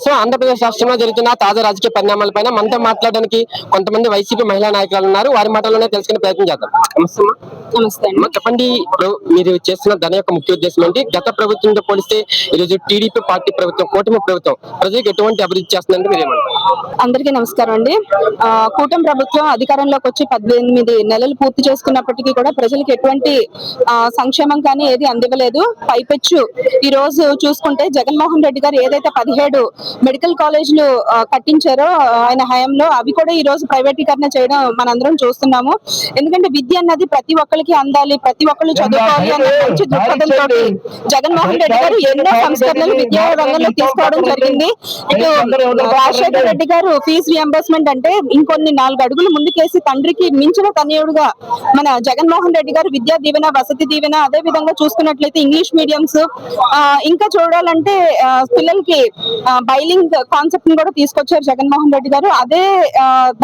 ప్రస్తుతం ఆంధ్రప్రదేశ్ రాష్ట్రంలో జరుగుతున్న తాజా రాజకీయ పరిణామాలపైన మనతో మాట్లాడడానికి కొంతమంది వైసీపీ మహిళా నాయకులు ఉన్నారు. వారి మాటల్లోనే తెలుసుకునే ప్రయత్నం చేద్దాం. నమస్తే అమ్మా, చెప్పండి. ఇప్పుడు మీరు చేస్తున్న దాని యొక్క ముఖ్య ఉద్దేశం ఏంటి? గత ప్రభుత్వంతో పోలిస్తే ఈరోజు టీడీపీ పార్టీ ప్రభుత్వం, కూటమి ప్రభుత్వం ప్రజలకు ఎటువంటి అభివృద్ధి చేస్తుందంటే మీరేమంటారు? అందరికీ నమస్కారం అండి. కూటమి ప్రభుత్వం అధికారంలోకి వచ్చి 18 నెలలు పూర్తి చేసుకున్నప్పటికీ కూడా ప్రజలకు ఎటువంటి సంక్షేమం కానీ ఏది అందివ్వలేదు. పైపెచ్చు ఈ రోజు చూసుకుంటే జగన్మోహన్ రెడ్డి గారు ఏదైతే 17 మెడికల్ కాలేజీలు కట్టించారో ఆయన హయాంలో, అవి కూడా ఈ రోజు ప్రైవేటీకరణ చేయడం మనందరం చూస్తున్నాము. ఎందుకంటే విద్య అన్నది ప్రతి ఒక్కరికి అందాలి, ప్రతి ఒక్కళ్ళు చదువుకోవాలి అన్న మంచి దృక్పథంతో జగన్మోహన్ రెడ్డి గారు ఎన్నో సంస్కరణలు విద్యా రంగంలో తీసుకోవడం జరిగింది. ఇటు రాజశేఖర రెడ్డి గారు ఫీజు రియంబర్స్మెంట్ అంటే ఇంకొన్ని 4 అడుగులు ముందుకేసి తండ్రికి మించిన తనయుడుగా మన జగన్మోహన్ రెడ్డి గారు విద్యా దీవెన, వసతి దీవెన, అదే విధంగా చూసుకున్నట్లయితే ఇంగ్లీష్ మీడియంస్, ఇంకా చూడాలంటే పిల్లలకి బైలింగ్ కాన్సెప్ట్ ని కూడా తీసుకొచ్చారు జగన్మోహన్ రెడ్డి గారు. అదే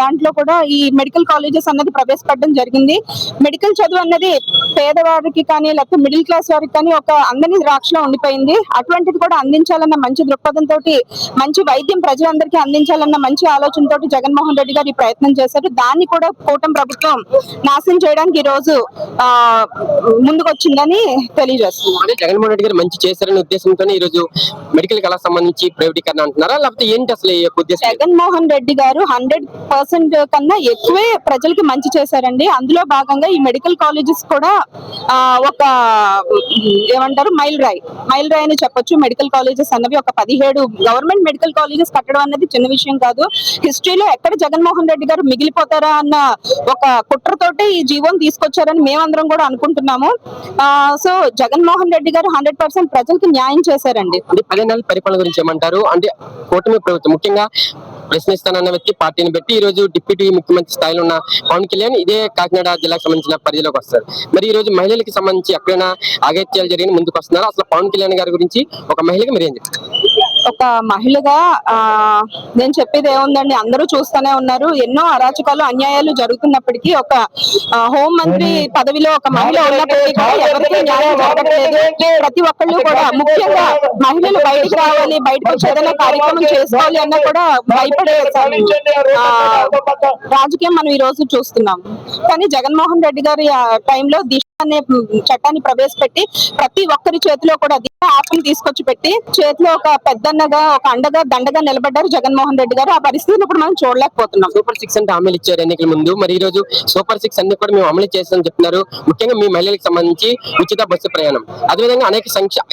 దాంట్లో కూడా ఈ మెడికల్ కాలేజెస్ అన్నది ప్రవేశపెట్టడం జరిగింది. మెడికల్ చదువు అన్నది పేదవారికి కానీ లేకపోతే మిడిల్ క్లాస్ వారికి కానీ ఒక అందని ద్రాక్షలో ఉండిపోయింది. అటువంటిది కూడా అందించాలన్న మంచి దృక్పథంతో, మంచి వైద్యం ప్రజలందరికీ అందించాలన్న మంచి ఆలోచనతో జగన్మోహన్ రెడ్డి గారు ఈ ప్రయత్నం చేశారు. దాన్ని కూడా కూటమి ప్రభుత్వం నాశనం చేయడానికి ఈ రోజు ముందుకొచ్చిందని తెలియజేస్తున్నారు. జగన్మోహన్ రెడ్డి గారు మంచి చేశారనే ఉద్దేశంతో ఈ రోజు మెడికల్ కళా సంబంధించి ప్రైవేటీకరణ అంటున్నారా, లేకపోతే ఏంటి అసలు ఉద్దేశం? జగన్మోహన్ రెడ్డి గారు 100% కన్నా ఎక్కువే ప్రజలకి మంచి చేశారండి. అందులో భాగంగా ఈ మెడికల్ కాలేజెస్ కూడా ఒక ఏమంటారు మైల్ రాయి అని చెప్పొచ్చు. మెడికల్ కాలేజెస్ అన్నవి ఒక 17 గవర్నమెంట్ మెడికల్ కాలేజెస్ కట్టడం అన్నది చిన్న విషయం కాదు. హిస్టరీలో ఎక్కడ జగన్మోహన్ రెడ్డి గారు మిగిలిపోతారా అన్న ఒక కుట్రతోటి ఈ జీవోని తీసుకొచ్చారని మేమందరం కూడా అనుకుంటున్నాము. సో జగన్మోహన్ రెడ్డి గారు 100% ప్రజలకు న్యాయం చేశారండి. 10 నెలల పరిపాలన గురించి ఏమంటారు? అంటే కూటమి ప్రభుత్వం ముఖ్యంగా ప్రశ్నిస్తానన్న వ్యక్తి పార్టీని పెట్టి ఈ రోజు డిప్యూటీ ముఖ్యమంత్రి స్థాయిలో ఉన్న పవన్ కళ్యాణ్ ఇదే కాకినాడ జిల్లాకు సంబంధించిన పరిధిలోకి వస్తారు. మరి ఈ రోజు మహిళలకు సంబంధించి ఎక్కడైనా అగత్యాలు జరిగిన ముందుకు వస్తున్నారు. అసలు పవన్ కళ్యాణ్ గారి గురించి ఒక మహిళగా మీరు ఏం చెప్తారు? ఒక మహిళగా నేను చెప్పేది ఏముందండి, అందరూ చూస్తూనే ఉన్నారు. ఎన్నో అరాచకాలు, అన్యాయాలు జరుగుతున్నప్పటికీ ఒక హోం మంత్రి పదవిలో ఒక మహిళ ఉన్నప్పటికీ కూడా ఎవరికీ న్యాయం జరగట్లేదు. ప్రతి ఒక్కళ్ళు కూడా, ముఖ్యంగా మహిళలు బయటకు రావాలి, బయటకు వచ్చి ఏదైనా కార్యక్రమం చేసుకోవాలి అన్నా కూడా భయపడే రాజకీయం మనం ఈ రోజు చూస్తున్నాం. కానీ జగన్మోహన్ రెడ్డి గారి టైంలో దిశ అనే చట్టాన్ని ప్రవేశపెట్టి ప్రతి ఒక్కరి చేతిలో కూడా యాప్ని తీసుకొచ్చి పెట్టి చేతిలో ఒక పెద్దన్నగా, ఒక అండగా, దండగా నిలబడ్డారు జగన్మోహన్ రెడ్డి గారు. ఆ పరిస్థితిని ఇప్పుడు మనం చూడలేకపోతున్నాం. సూపర్ 6 అంటే హామీలు ఇచ్చారు ఎన్నికల ముందు. మరి ఈ రోజు సూపర్ 6 అన్ని కూడా మేము అమలు చేస్తామని చెప్తున్నారు. ముఖ్యంగా మీ మహిళలకు సంబంధించి ఉచిత బస్సు ప్రయాణం, అదేవిధంగా అనేక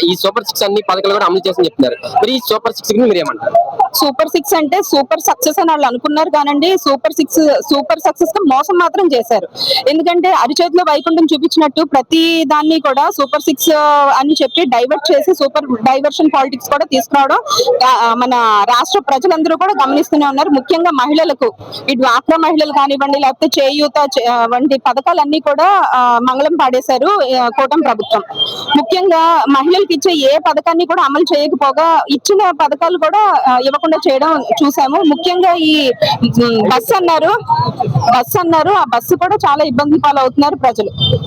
ఈ సూపర్ 6 అన్ని పథకాలు కూడా అమలు చేస్తామని చెప్తున్నారు. మరి ఈ సూపర్ 6 ని మీరు ఏమంటారు? సూపర్ 6 అంటే సూపర్ సక్సెస్ అని వాళ్ళు అనుకున్నారు కానండి, సూపర్ సక్సెస్ గా మోసం మాత్రం చేశారు. ఎందుకంటే అరిచేతిలో వైకుంఠం చూపించినట్టు ప్రతి దాన్ని కూడా సూపర్ 6 అని చెప్పి డైవర్ట్ చేసి సూపర్ డైవర్షన్ పాలిటిక్స్ కూడా తీసుకురావడం మన రాష్ట్ర ప్రజలందరూ కూడా గమనిస్తూనే ఉన్నారు. ముఖ్యంగా మహిళలకు, ఇటు డ్వాక్రా మహిళలు కానివ్వండి, లేకపోతే చేయూత వంటి పథకాలన్నీ కూడా మంగళం పాడేశారు కూటమి ప్రభుత్వం. ముఖ్యంగా మహిళలకు ఇచ్చే ఏ పథకాన్ని కూడా అమలు చేయకపోగా ఇచ్చిన పథకాలు కూడా ఇవ్వకుండా చేయడం చూసాము. ముఖ్యంగా ఈ బస్సు అన్నారు, ఆ బస్సు కూడా చాలా ఇబ్బంది పాలవుతున్నారు ప్రజలు.